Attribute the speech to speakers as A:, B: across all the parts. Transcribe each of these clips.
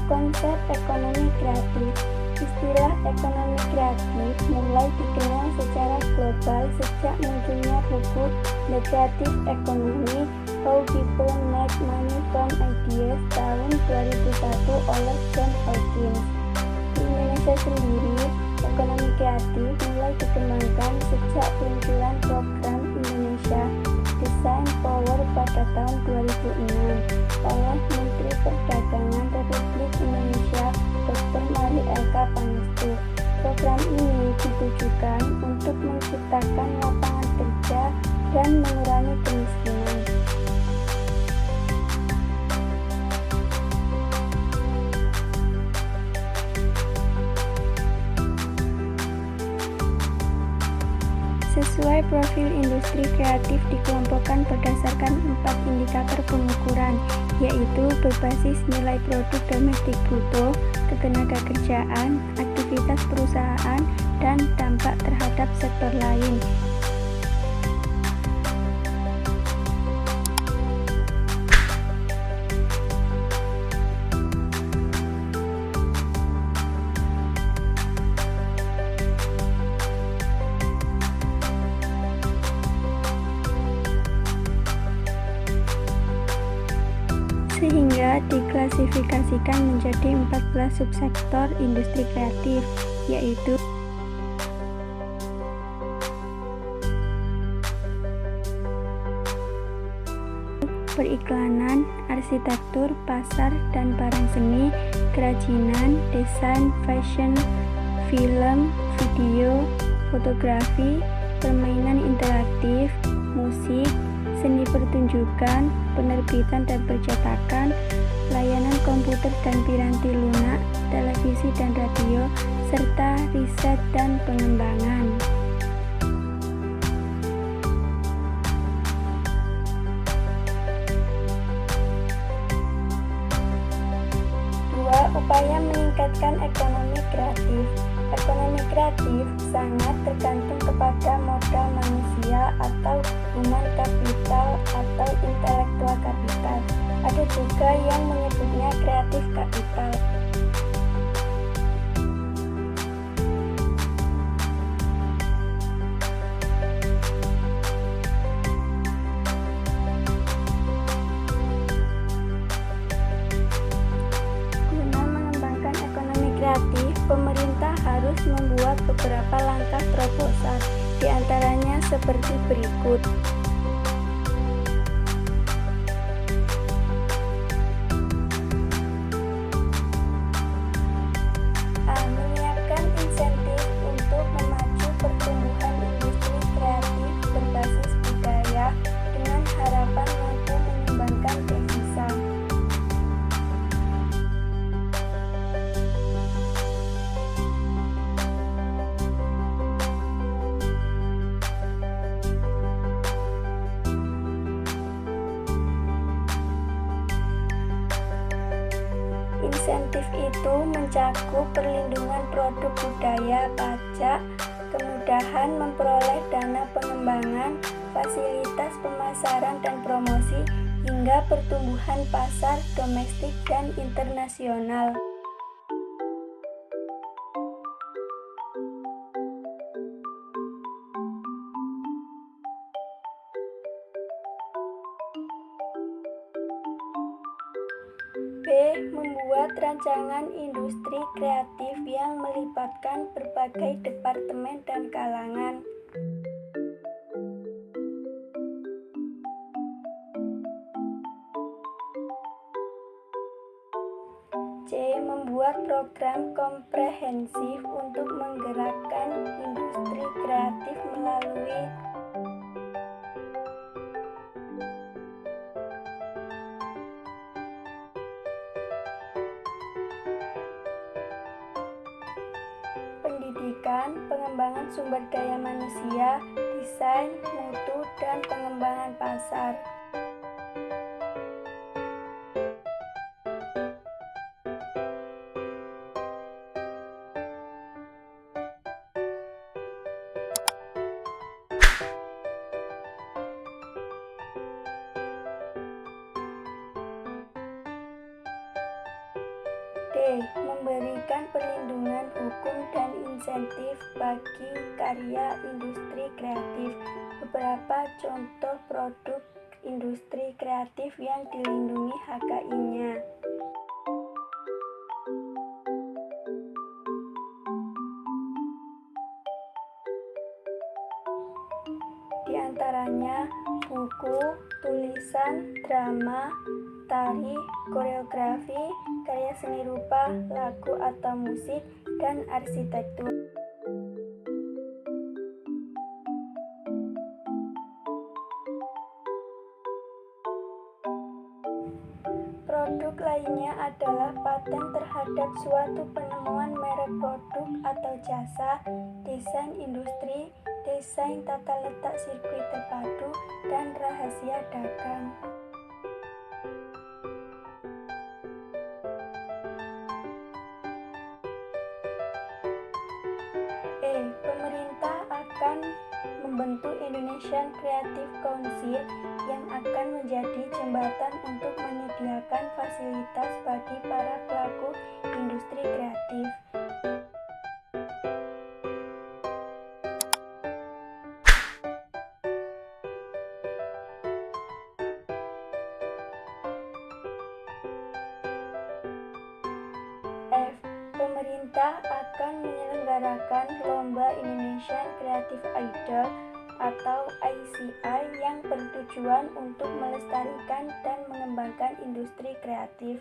A: Konsep ekonomi kreatif. Istilah ekonomi kreatif mulai dikenal secara global sejak munculnya buku The Creative Economy: How People Make Money from Ideas tahun 2001 oleh John Hawkins. Di Indonesia sendiri, ekonomi kreatif mulai dikembangkan sejak peluncuran program Indonesia Design Power pada tahun 2006 oleh Menteri Perdagangan Republik Indonesia Dr. Marie LK Pangestu. Program ini ditujukan untuk menciptakan lapangan kerja dan mengurangi kemiskinan. Sesuai profil industri kreatif dikelompokkan berdasarkan 4 indikator pengukuran, yaitu berbasis nilai produk domestik bruto, ketenagakerjaan, aktivitas perusahaan, dan dampak terhadap sektor lain. Sehingga diklasifikasikan menjadi 14 subsektor industri kreatif, yaitu periklanan, arsitektur, pasar dan barang seni, kerajinan, desain, fashion, film, video, fotografi, permainan interaktif, musik, seni pertunjukan, penerbitan dan percetakan, layanan komputer dan piranti lunak, televisi dan radio, serta riset dan pengembangan. Dua, upaya meningkatkan ekonomi kreatif. Ekonomi kreatif sangat tergantung kepada modal manusia atau human capital atau intellectual capital. Ada juga yang menyebutnya kreatif capital. Guna mengembangkan ekonomi kreatif, pemerintah harus membuat beberapa langkah terobosan, di antaranya seperti berikut. A. Menyiapkan insentif untuk memacu pertumbuhan industri kreatif berbasis budaya dengan harapan mampu menyumbangkan devisa. Insentif itu mencakup perlindungan produk budaya, pajak, kemudahan memperoleh dana pengembangan, fasilitas pemasaran dan promosi, hingga pertumbuhan pasar domestik dan internasional. B. Membuat rancangan industri kreatif yang melibatkan berbagai departemen dan kalangan. C. Membuat program komprehensif untuk menggerakkan industri kreatif melalui pendidikan, pengembangan sumber daya manusia, desain, mutu, dan pengembangan pasar. D. Memberikan perlindungan hukum dan insentif bagi karya industri kreatif. Beberapa contoh produk industri kreatif yang dilindungi HKI-nya. Di antaranya buku, tulisan, drama, tari, koreografi, karya seni rupa, lagu atau musik, dan arsitektur. Produk lainnya adalah paten terhadap suatu penemuan merek produk atau jasa, desain industri, desain tata letak sirkuit terpadu, dan rahasia dagang. Pemerintah akan membentuk Indonesian Creative Council yang akan menjadi jembatan untuk menyediakan fasilitas bagi para pelaku industri kreatif. Pemerintah akan menyelenggarakan Lomba Indonesian Creative Idol atau ICI yang bertujuan untuk melestarikan dan mengembangkan industri kreatif.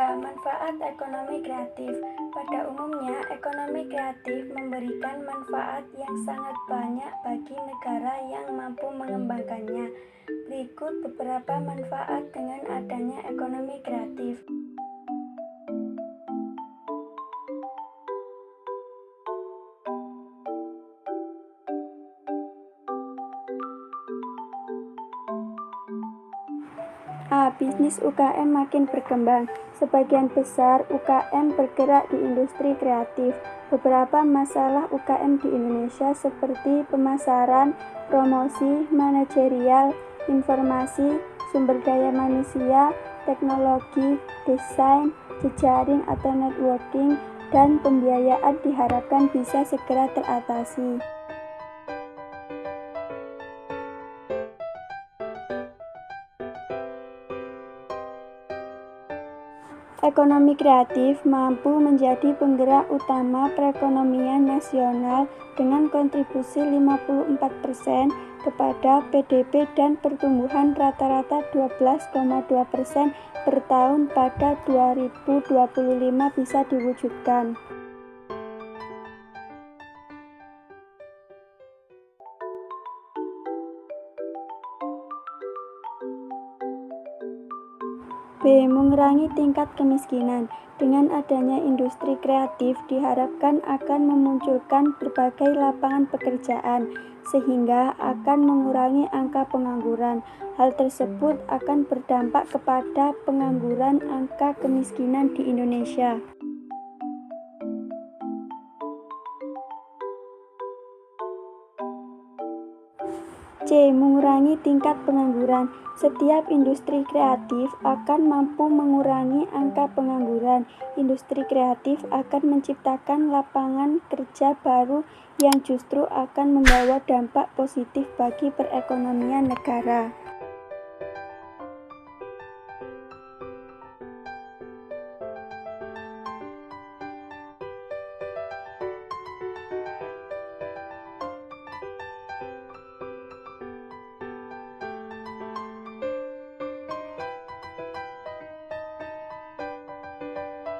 A: Manfaat ekonomi kreatif. Pada umumnya, ekonomi kreatif memberikan manfaat yang sangat banyak bagi negara yang mampu mengembangkannya. Berikut beberapa manfaat dengan adanya ekonomi kreatif. Bisnis UKM makin berkembang. Sebagian besar UKM bergerak di industri kreatif. Beberapa masalah UKM di Indonesia seperti pemasaran, promosi, manajerial, informasi, sumber daya manusia, teknologi, desain, jejaring atau networking, dan pembiayaan diharapkan bisa segera teratasi. Ekonomi kreatif mampu menjadi penggerak utama perekonomian nasional dengan kontribusi 54% kepada PDB dan pertumbuhan rata-rata 12,2% per tahun pada 2025 bisa diwujudkan. Mengurangi tingkat kemiskinan. Dengan adanya industri kreatif diharapkan akan memunculkan berbagai lapangan pekerjaan, sehingga akan mengurangi angka pengangguran. Hal tersebut akan berdampak kepada pengangguran angka kemiskinan di Indonesia. Mengurangi tingkat pengangguran. Setiap industri kreatif akan mampu mengurangi angka pengangguran. Industri kreatif akan menciptakan lapangan kerja baru yang justru akan membawa dampak positif bagi perekonomian negara.